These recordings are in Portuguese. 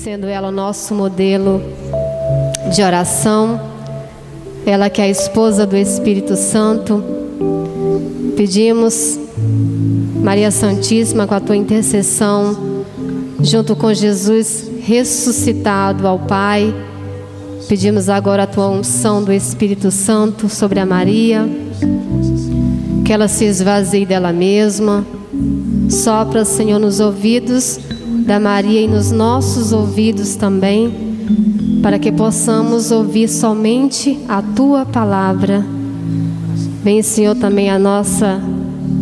sendo ela o nosso modelo de oração, ela que é a esposa do Espírito Santo. Pedimos, Maria Santíssima, com a tua intercessão, junto com Jesus ressuscitado ao Pai, pedimos agora a tua unção do Espírito Santo sobre a Maria, que ela se esvazie dela mesma. Sopra, Senhor, nos ouvidos da Maria e nos nossos ouvidos também, para que possamos ouvir somente a tua palavra. Vem, Senhor, também a nossa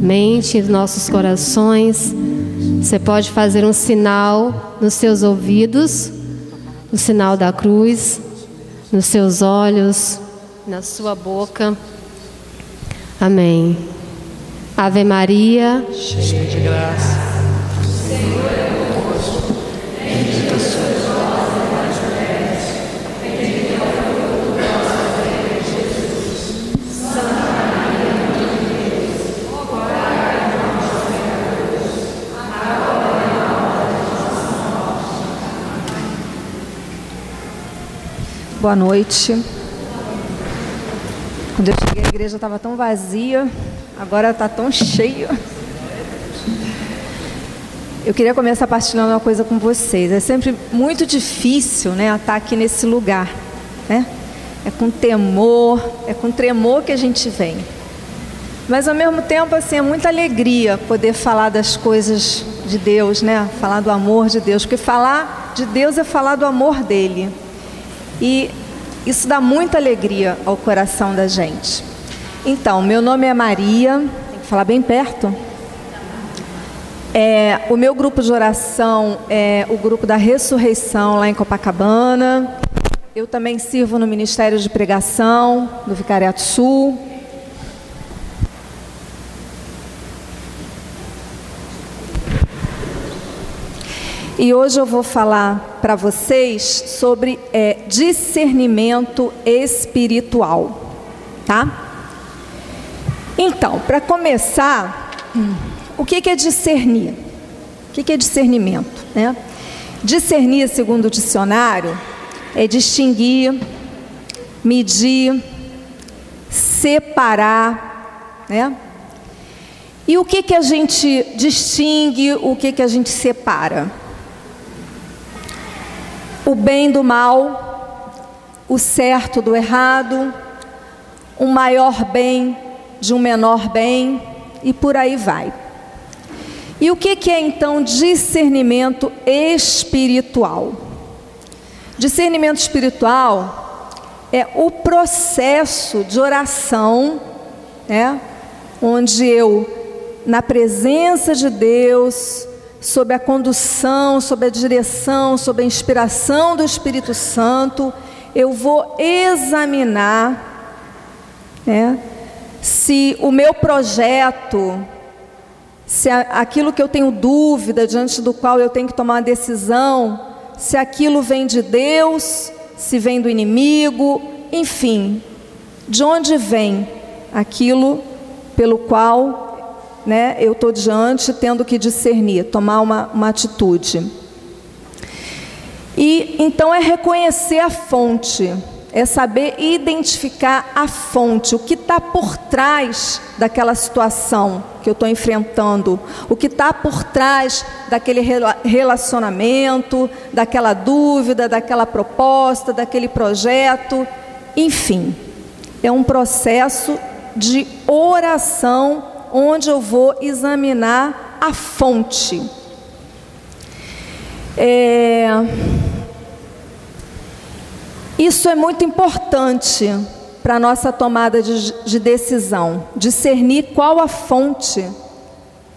mente, nossos corações. Você pode fazer um sinal nos seus ouvidos, o sinal da cruz, nos seus olhos, na sua boca. Amém. Ave Maria, cheia de graça, o Senhor é convosco. Bendita sois vós entre as mulheres, bendito é o fruto do vosso ventre, Jesus. Santa Maria, Mãe de Deus, rogai por nós, pecadores, agora e na hora de nossa morte. Boa noite. Quando eu cheguei, a igreja estava tão vazia. Agora está tão cheio. Eu queria começar partilhando uma coisa com vocês. É sempre muito difícil, né, estar aqui nesse lugar, né? É com tremor que a gente vem. Mas ao mesmo tempo, assim, é muita alegria poder falar das coisas de Deus, né? Falar do amor de Deus, porque falar de Deus é falar do amor dele. E isso dá muita alegria ao coração da gente. Então, meu nome é Maria, tem que falar bem perto. O meu grupo de oração é o grupo da Ressurreição lá em Copacabana. Eu também sirvo no Ministério de Pregação do Vicariato Sul. E hoje eu vou falar para vocês sobre discernimento espiritual, tá? Então, para começar, o que é discernir? O que é discernimento, né? Discernir, segundo o dicionário, é distinguir, medir, separar, né? E o que a gente distingue, o que a gente separa? O bem do mal, o certo do errado, um maior bem de um menor bem, e por aí vai. E o que é então discernimento espiritual? Discernimento espiritual é o processo de oração, né, onde eu, na presença de Deus, sob a condução, sob a direção, sob a inspiração do Espírito Santo, eu vou examinar, né, se o meu projeto, se aquilo que eu tenho dúvida, diante do qual eu tenho que tomar uma decisão, se aquilo vem de Deus, se vem do inimigo, enfim, de onde vem aquilo pelo qual, né, eu estou diante, tendo que discernir, tomar uma atitude. E então é reconhecer a fonte, é saber identificar a fonte, o que está por trás daquela situação que eu estou enfrentando, o que está por trás daquele relacionamento, daquela dúvida, daquela proposta, daquele projeto, enfim. É um processo de oração onde eu vou examinar a fonte. Isso é muito importante para a nossa tomada de decisão, discernir qual a fonte,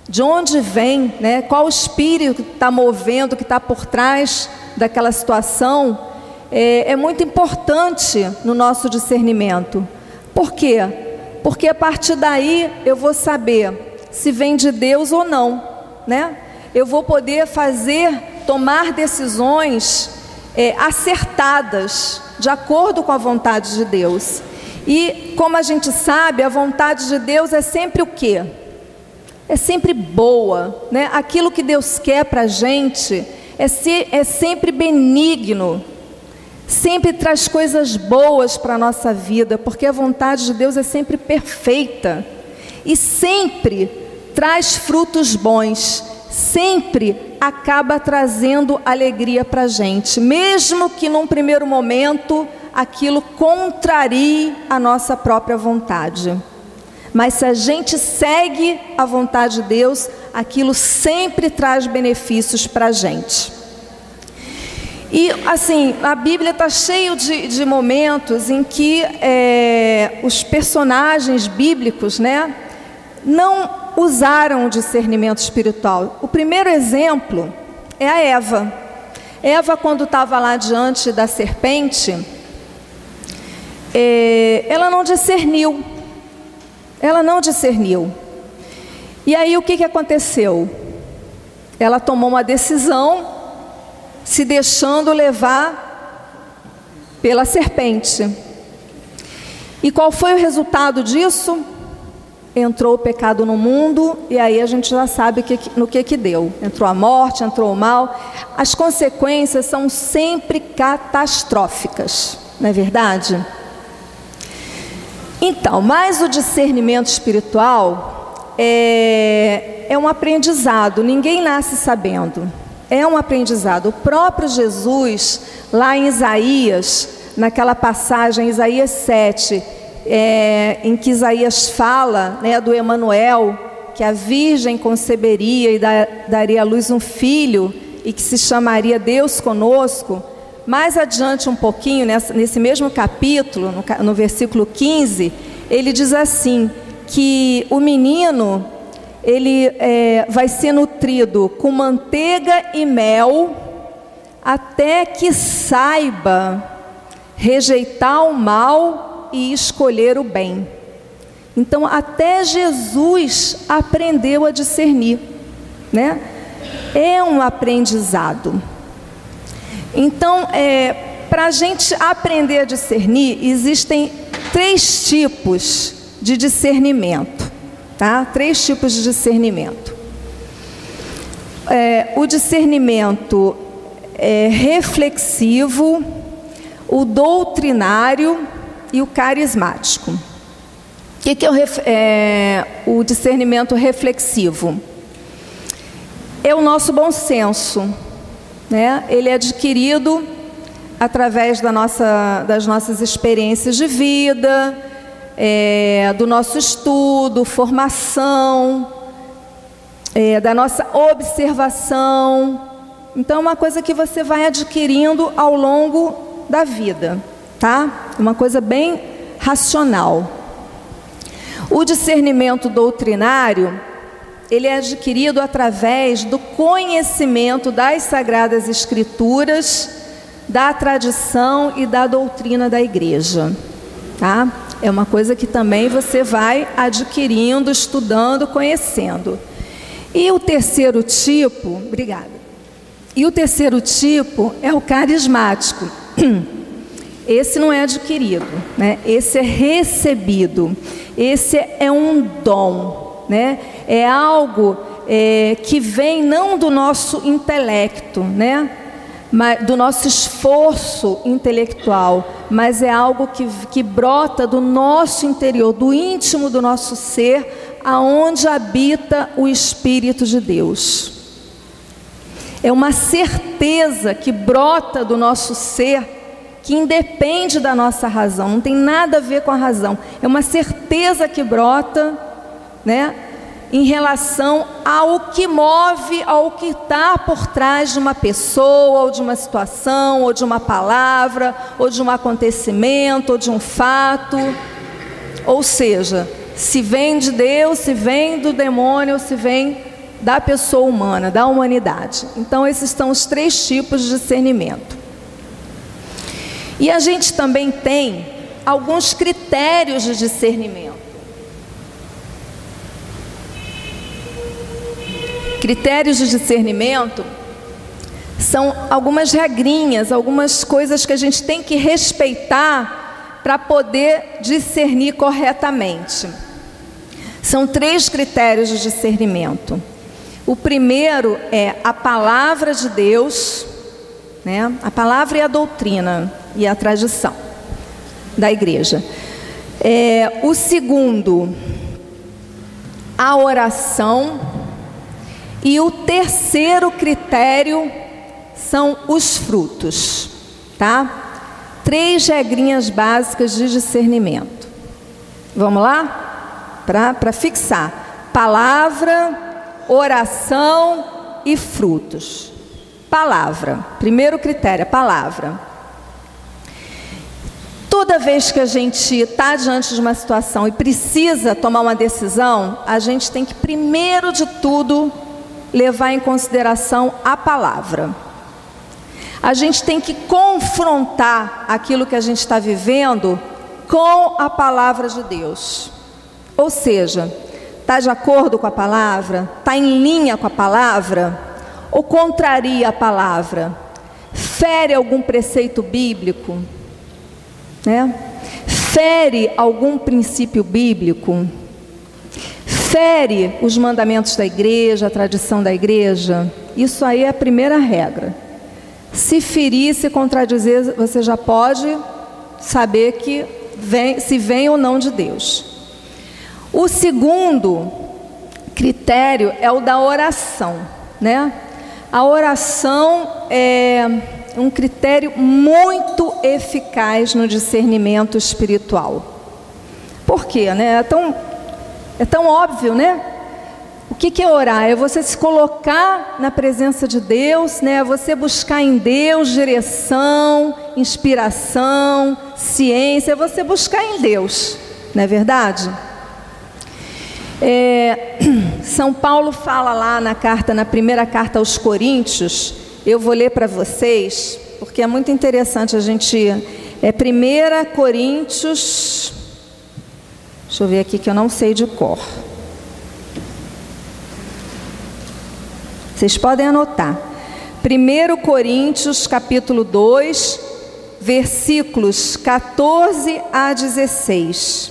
de onde vem, né, qual o espírito que está movendo, que está por trás daquela situação, é muito importante no nosso discernimento. Por quê? Porque a partir daí eu vou saber se vem de Deus ou não, né? Eu vou poder tomar decisões acertadas, de acordo com a vontade de Deus. E como a gente sabe, a vontade de Deus é sempre o quê? É sempre boa, né? Aquilo que Deus quer para a gente é sempre benigno, sempre traz coisas boas para a nossa vida, porque a vontade de Deus é sempre perfeita e sempre traz frutos bons, sempre acaba trazendo alegria para a gente, mesmo que num primeiro momento aquilo contrarie a nossa própria vontade. Mas se a gente segue a vontade de Deus, aquilo sempre traz benefícios para a gente. E assim, a Bíblia está cheia de momentos em que os personagens bíblicos, né, não usaram o discernimento espiritual. O primeiro exemplo é a Eva. Eva, quando estava lá diante da serpente, ela não discerniu. Ela não discerniu. E aí o que aconteceu? Ela tomou uma decisão, se deixando levar pela serpente. E qual foi o resultado disso? Entrou o pecado no mundo, e aí a gente já sabe no que deu. Entrou a morte, entrou o mal. As consequências são sempre catastróficas, não é verdade? Então, mas o discernimento espiritual é um aprendizado, ninguém nasce sabendo. É um aprendizado. O próprio Jesus, lá em Isaías, naquela passagem, Isaías 7, em que Isaías fala, né, do Emanuel, que a virgem conceberia e daria à luz um filho, e que se chamaria Deus conosco. Mais adiante um pouquinho, nesse mesmo capítulo, no versículo 15, ele diz assim, que o menino, ele vai ser nutrido com manteiga e mel, até que saiba rejeitar o mal e escolher o bem. Então, até Jesus aprendeu a discernir, né? É um aprendizado. Então, para a gente aprender a discernir, existem 3 tipos de discernimento, tá? 3 tipos de discernimento. O discernimento reflexivo, o doutrinário e o carismático. O que é o discernimento reflexivo? É o nosso bom senso, né? Ele é adquirido através das nossas experiências de vida, do nosso estudo, formação, da nossa observação. Então, é uma coisa que você vai adquirindo ao longo da vida, tá? Uma coisa bem racional. O discernimento doutrinário, ele é adquirido através do conhecimento das Sagradas Escrituras, da tradição e da doutrina da igreja, tá? É uma coisa que também você vai adquirindo, estudando, conhecendo. E o terceiro tipo, E o terceiro tipo é o carismático. Esse não é adquirido, né? Esse é recebido. Esse é um dom, né? É algo que vem não do nosso intelecto, né? Do nosso esforço intelectual, mas é algo que brota do nosso interior, do íntimo do nosso ser, aonde habita o Espírito de Deus. É uma certeza que brota do nosso ser, que independe da nossa razão, não tem nada a ver com a razão. É uma certeza que brota, né, em relação ao que move, ao que está por trás de uma pessoa, ou de uma situação, ou de uma palavra, ou de um acontecimento, ou de um fato. Ou seja, se vem de Deus, se vem do demônio, ou se vem da pessoa humana, da humanidade. Então, esses são os 3 tipos de discernimento. E a gente também tem alguns critérios de discernimento. Critérios de discernimento são algumas regrinhas, algumas coisas que a gente tem que respeitar para poder discernir corretamente. São 3 critérios de discernimento. O primeiro é a palavra de Deus, né? A palavra e a doutrina e a tradição da igreja. O segundo, a oração. E o terceiro critério são os frutos, tá? 3 regrinhas básicas de discernimento. Vamos lá? Para fixar. Palavra, oração e frutos. Palavra. Primeiro critério, a palavra. Toda vez que a gente está diante de uma situação e precisa tomar uma decisão, a gente tem que, primeiro de tudo, levar em consideração a palavra. A gente tem que confrontar aquilo que a gente está vivendo com a palavra de Deus. Ou seja, está de acordo com a palavra? Está em linha com a palavra? Ou contraria a palavra? Fere algum preceito bíblico? Né? Fere algum princípio bíblico? Fere os mandamentos da igreja, a tradição da igreja? Isso aí é a primeira regra. Se ferir, se contradizer, você já pode saber que se vem ou não de Deus. O segundo critério é o da oração, né? A oração é um critério muito eficaz no discernimento espiritual. Por quê, né? É tão óbvio, né? O que é orar? É você se colocar na presença de Deus, né? É você buscar em Deus direção, inspiração, ciência. É você buscar em Deus, não é verdade? São Paulo fala lá na primeira carta aos Coríntios. Eu vou ler para vocês, porque é muito interessante a gente... 1 Coríntios... Deixa eu ver aqui que eu não sei de cor. Vocês podem anotar. 1 Coríntios, capítulo 2, versículos 14 a 16.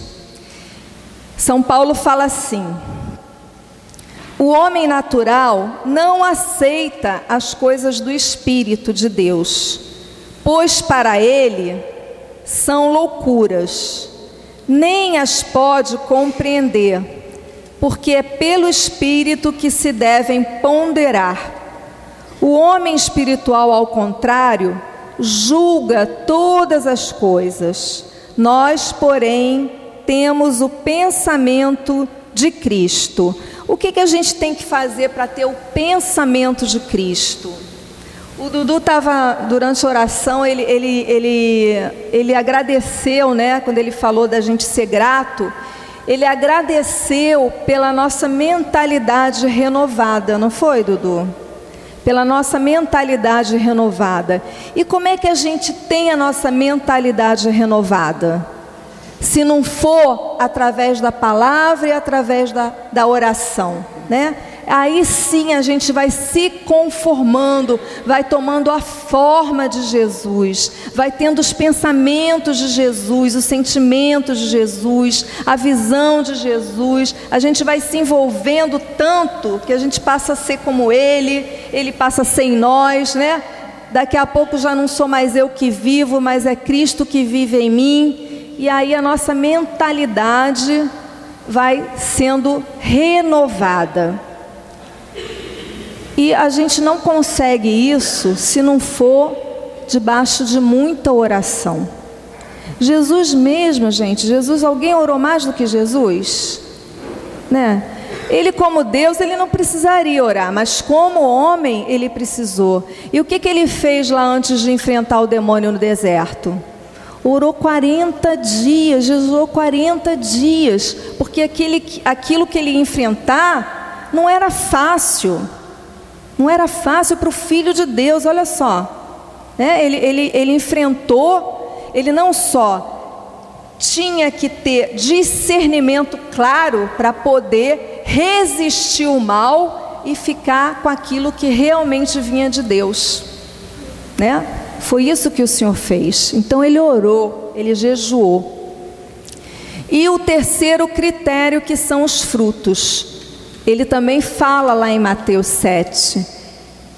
São Paulo fala assim: o homem natural não aceita as coisas do Espírito de Deus, pois para ele são loucuras, nem as pode compreender, porque é pelo Espírito que se devem ponderar. O homem espiritual, ao contrário, julga todas as coisas. Nós, porém, temos o pensamento de Cristo. O que a gente tem que fazer para ter o pensamento de Cristo? O Dudu estava, durante a oração, ele agradeceu, né? Quando ele falou da gente ser grato, ele agradeceu pela nossa mentalidade renovada, não foi, Dudu? Pela nossa mentalidade renovada. E como é que a gente tem a nossa mentalidade renovada? Se não for através da palavra e através da oração, né? Aí sim a gente vai se conformando, vai tomando a forma de Jesus, vai tendo os pensamentos de Jesus, os sentimentos de Jesus, a visão de Jesus. A gente vai se envolvendo tanto que a gente passa a ser como Ele passa a ser em nós, né? Daqui a pouco já não sou mais eu que vivo, mas é Cristo que vive em mim. E aí a nossa mentalidade vai sendo renovada. E a gente não consegue isso se não for debaixo de muita oração. Jesus mesmo, gente, alguém orou mais do que Jesus? Né? Ele como Deus, ele não precisaria orar, mas como homem, ele precisou. E o que ele fez lá antes de enfrentar o demônio no deserto? Orou 40 dias, Jesus orou 40 dias, porque aquilo que ele ia enfrentar não era fácil. Não era fácil para o Filho de Deus, olha só. Né? Ele enfrentou, ele não só tinha que ter discernimento claro para poder resistir o mal e ficar com aquilo que realmente vinha de Deus. Né? Foi isso que o Senhor fez. Então ele orou, ele jejuou. E o terceiro critério, que são os frutos. ele também fala lá em Mateus 7,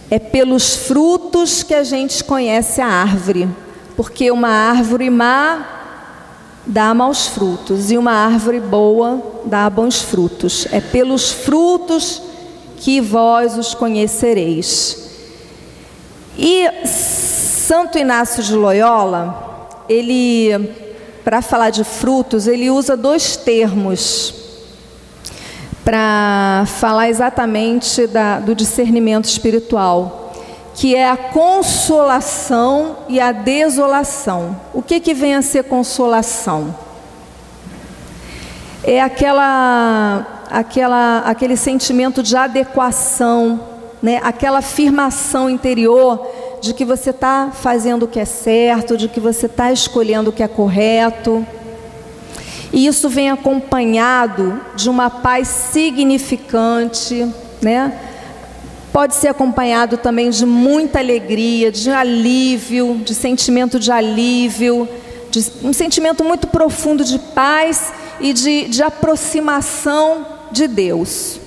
é pelos frutos que a gente conhece a árvore, porque uma árvore má dá maus frutos e uma árvore boa dá bons frutos. É pelos frutos que vós os conhecereis. E Santo Inácio de Loyola, ele, para falar de frutos, ele usa dois termos para falar exatamente do discernimento espiritual, que é a consolação e a desolação. O que vem a ser consolação? É aquele sentimento de adequação, né? Aquela afirmação interior de que você está fazendo o que é certo, de que você está escolhendo o que é correto. E isso vem acompanhado de uma paz significante, né? Pode ser acompanhado também de muita alegria, de alívio, de sentimento de alívio, de um sentimento muito profundo de paz e de aproximação de Deus,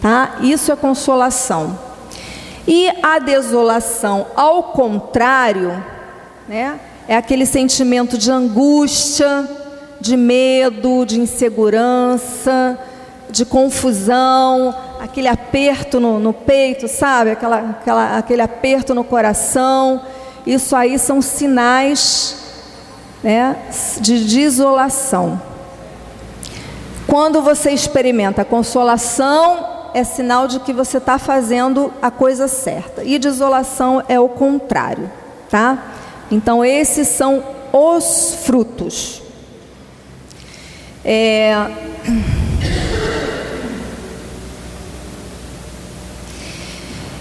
tá? Isso é consolação. E a desolação, ao contrário, né, é aquele sentimento de angústia, de medo, de insegurança, de confusão, aquele aperto no peito, sabe? Aquele aperto no coração. Isso aí são sinais, né, de desolação. Quando você experimenta a consolação, é sinal de que você está fazendo a coisa certa. E desolação é o contrário, tá? Então esses são os frutos.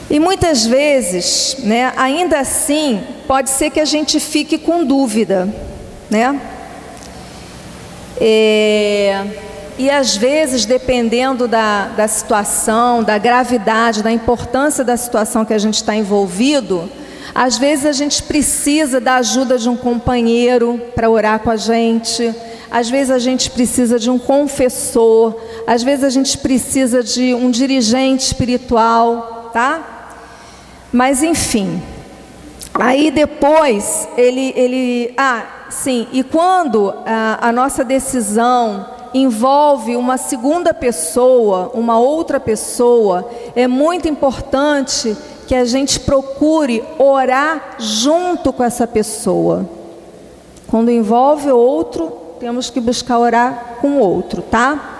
E muitas vezes, né, ainda assim, pode ser que a gente fique com dúvida, né? E às vezes, dependendo da situação, da gravidade, da importância da situação que a gente está envolvido, às vezes a gente precisa da ajuda de um companheiro para orar com a gente, às vezes a gente precisa de um confessor, às vezes a gente precisa de um dirigente espiritual, tá? Mas enfim, aí depois e quando a nossa decisão envolve uma segunda pessoa, uma outra pessoa, é muito importante que a gente procure orar junto com essa pessoa. Quando envolve outro, temos que buscar orar com o outro, tá?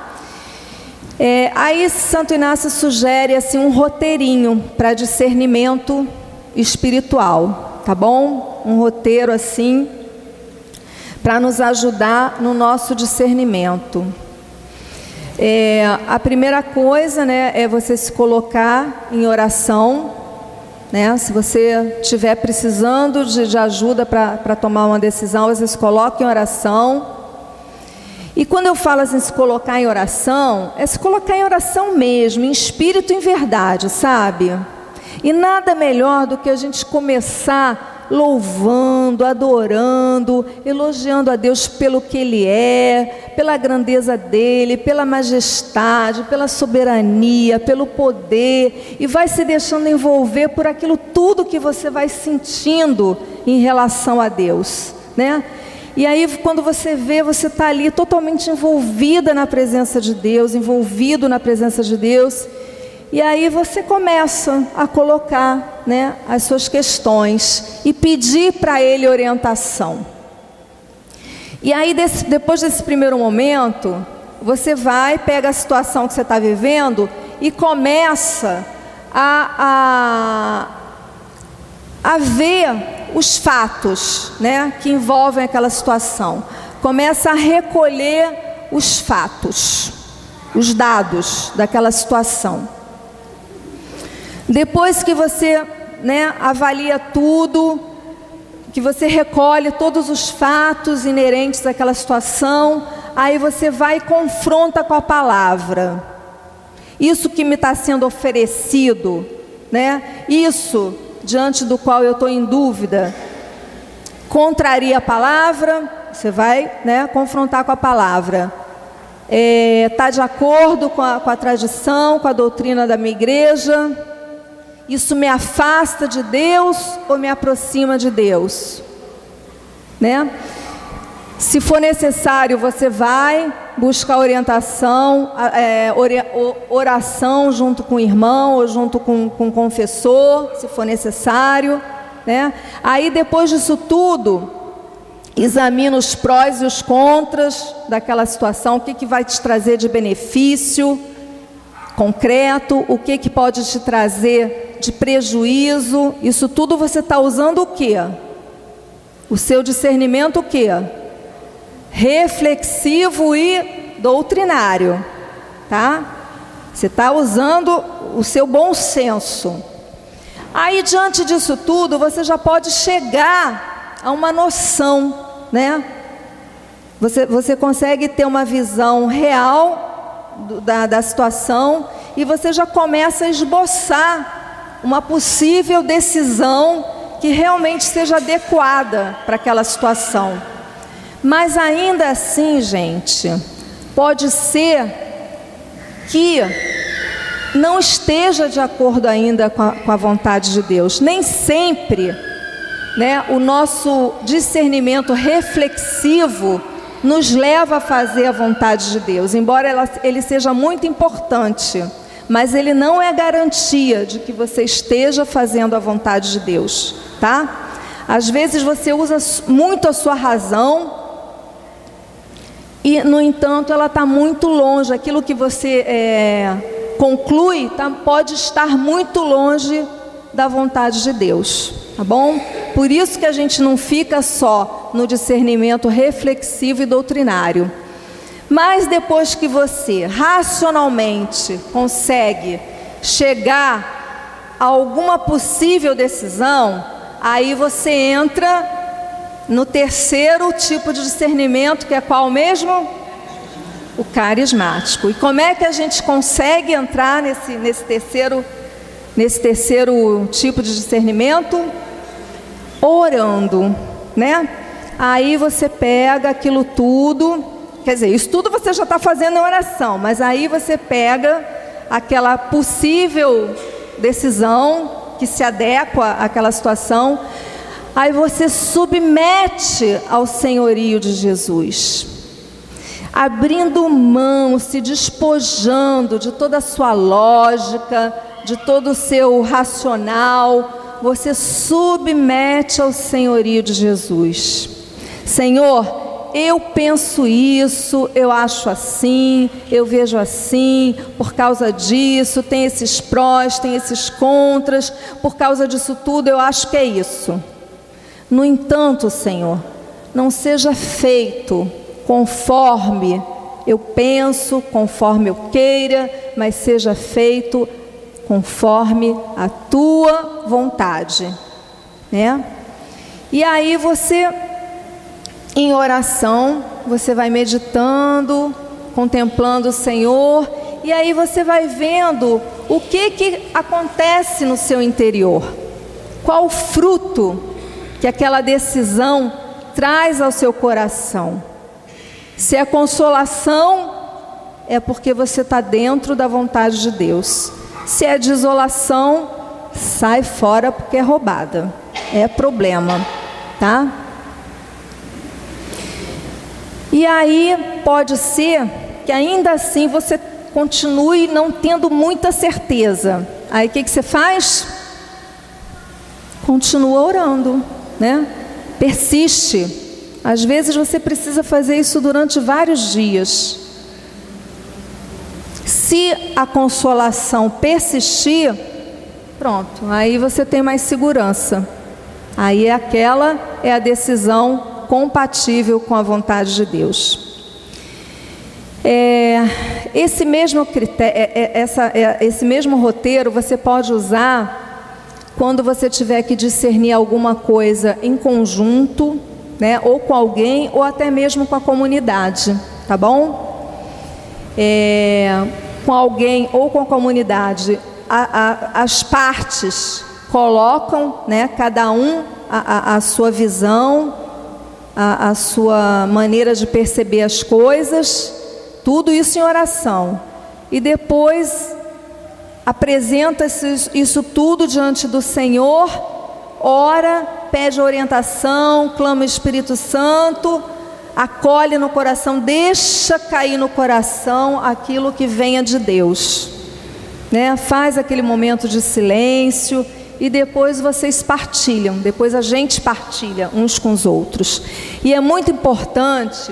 Aí Santo Inácio sugere assim um roteirinho para discernimento espiritual, tá bom? Um roteiro assim para nos ajudar no nosso discernimento. A primeira coisa, né, é você se colocar em oração, né? Se você estiver precisando de ajuda para tomar uma decisão, você se coloca em oração. E quando eu falo assim, se colocar em oração, é se colocar em oração mesmo, em espírito e em verdade, sabe? E nada melhor do que a gente começar louvando, adorando, elogiando a Deus pelo que Ele é, pela grandeza dEle, pela majestade, pela soberania, pelo poder, e vai se deixando envolver por aquilo tudo que você vai sentindo em relação a Deus, né? E aí quando você vê, você está ali totalmente envolvida na presença de Deus, envolvido na presença de Deus. E aí você começa a colocar, né, as suas questões e pedir para Ele orientação. E aí depois desse primeiro momento, você vai, pega a situação que você está vivendo e começa a ver os fatos, né, que envolvem aquela situação. Começa a recolher os fatos, os dados daquela situação. Depois que você, né, avalia tudo, que você recolhe todos os fatos inerentes àquela situação, aí você vai e confronta com a palavra. Isso que me está sendo oferecido, né, isso diante do qual eu estou em dúvida, contraria a palavra, você vai, né, confrontar com a palavra. está de acordo com a tradição, com a doutrina da minha igreja? Isso me afasta de Deus ou me aproxima de Deus? Né? Se for necessário, você vai buscar orientação, oração junto com o irmão ou junto com o confessor, se for necessário, né? Aí depois disso tudo, examina os prós e os contras daquela situação, o que vai te trazer de benefício concreto, o que pode te trazer de prejuízo. Isso tudo você está usando o quê? O seu discernimento o quê? Reflexivo e doutrinário, tá? Você está usando o seu bom senso. Aí, diante disso tudo, você já pode chegar a uma noção, né? Você consegue ter uma visão real da situação e você já começa a esboçar uma possível decisão que realmente seja adequada para aquela situação. Mas ainda assim, gente, pode ser que não esteja de acordo ainda com a vontade de Deus. Nem sempre, né, o nosso discernimento reflexivo nos leva a fazer a vontade de Deus. Embora ele seja muito importante, mas ele não é garantia de que você esteja fazendo a vontade de Deus, tá? Às vezes você usa muito a sua razão e, no entanto, ela está muito longe. Aquilo que você conclui pode estar muito longe da vontade de Deus, tá bom? Por isso que a gente não fica só no discernimento reflexivo e doutrinário. Mas depois que você racionalmente consegue chegar a alguma possível decisão, aí você entra no terceiro tipo de discernimento, que é qual mesmo? O carismático. E como é que a gente consegue entrar nesse terceiro tipo de discernimento? Orando, né? Aí você pega aquilo tudo, quer dizer, isso tudo você já está fazendo em oração, mas aí você pega aquela possível decisão que se adequa àquela situação, aí você submete ao senhorio de Jesus, abrindo mão, se despojando de toda a sua lógica, de todo o seu racional, você submete ao senhorio de Jesus. Senhor, eu penso isso, eu acho assim, eu vejo assim, por causa disso, tem esses prós, tem esses contras, por causa disso tudo eu acho que é isso. No entanto, Senhor, não seja feito conforme eu penso, conforme eu queira, mas seja feito conforme a tua vontade, né? E aí você, em oração, você vai meditando, contemplando o Senhor, e aí você vai vendo o que acontece no seu interior, qual o fruto que aquela decisão traz ao seu coração. Se é consolação, é porque você está dentro da vontade de Deus. Se é desolação, sai fora porque é roubada, é problema, tá? E aí pode ser que ainda assim você continue não tendo muita certeza. Aí o que você faz? Continua orando, né? Persiste. Às vezes você precisa fazer isso durante vários dias. Se a consolação persistir, pronto, aí você tem mais segurança. Aí aquela é a decisão compatível com a vontade de Deus. Esse mesmo critério, esse mesmo roteiro você pode usar quando você tiver que discernir alguma coisa em conjunto, né, ou com alguém, ou até mesmo com a comunidade, tá bom? Com alguém ou com a comunidade, as partes colocam, né, cada um a sua visão, a sua maneira de perceber as coisas, Tudo isso em oração. E depois apresenta isso tudo diante do Senhor, ora, pede orientação, clama o Espírito Santo, acolhe no coração, deixa cair no coração aquilo que venha de Deus, né? Faz aquele momento de silêncio e depois vocês partilham, depois a gente partilha uns com os outros. E é muito importante,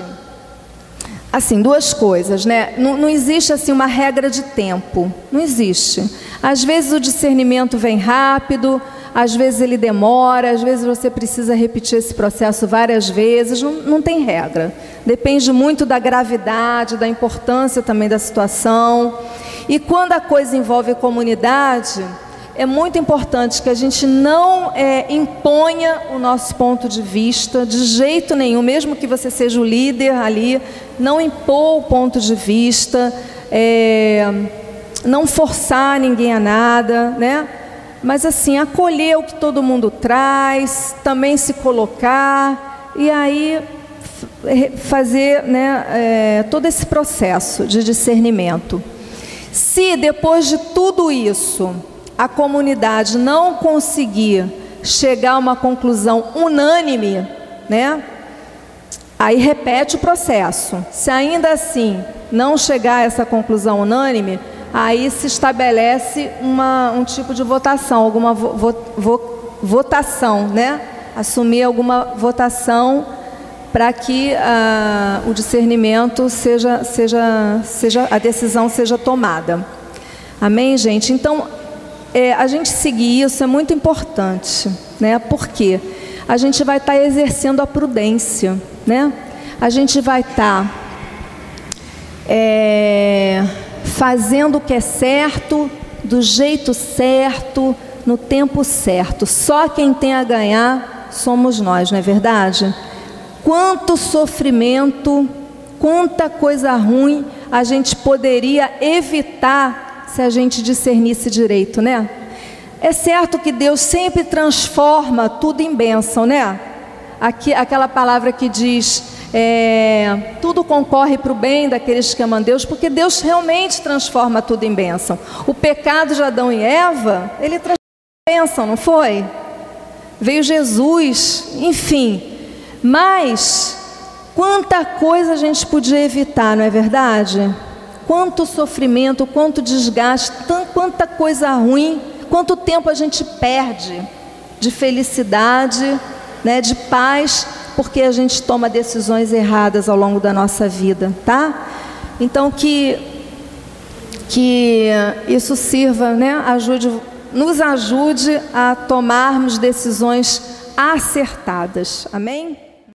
assim, duas coisas, né? Não existe assim uma regra de tempo, não existe. Às vezes o discernimento vem rápido, às vezes ele demora, às vezes você precisa repetir esse processo várias vezes, não tem regra. Depende muito da gravidade, da importância também da situação. E quando a coisa envolve comunidade, é muito importante que a gente não imponha o nosso ponto de vista, de jeito nenhum, mesmo que você seja o líder ali, não impor o ponto de vista, não forçar ninguém a nada, né? Mas assim, acolher o que todo mundo traz, também se colocar, e aí fazer, né, todo esse processo de discernimento. Se depois de tudo isso, a comunidade não conseguir chegar a uma conclusão unânime, né? Aí repete o processo. Se ainda assim não chegar a essa conclusão unânime, aí se estabelece um tipo de votação, alguma votação, né? Assumir alguma votação para que o discernimento a decisão seja tomada. Amém, gente? Então, a gente seguir isso é muito importante, né? Porque a gente vai estar exercendo a prudência, né? A gente vai estar fazendo o que é certo, do jeito certo, no tempo certo. Só quem tem a ganhar somos nós, não é verdade? Quanto sofrimento, quanta coisa ruim a gente poderia evitar se a gente discernisse direito, né? É certo que Deus sempre transforma tudo em bênção, né? Aquela palavra que diz, tudo concorre para o bem daqueles que amam Deus, porque Deus realmente transforma tudo em bênção. O pecado de Adão e Eva, ele transformou em bênção, não foi? Veio Jesus, enfim. Mas quanta coisa a gente podia evitar, não é verdade? Quanto sofrimento, quanto desgaste, quanta coisa ruim, quanto tempo a gente perde de felicidade, né, de paz, porque a gente toma decisões erradas ao longo da nossa vida, tá? Então que isso sirva, né, nos ajude a tomarmos decisões acertadas. Amém?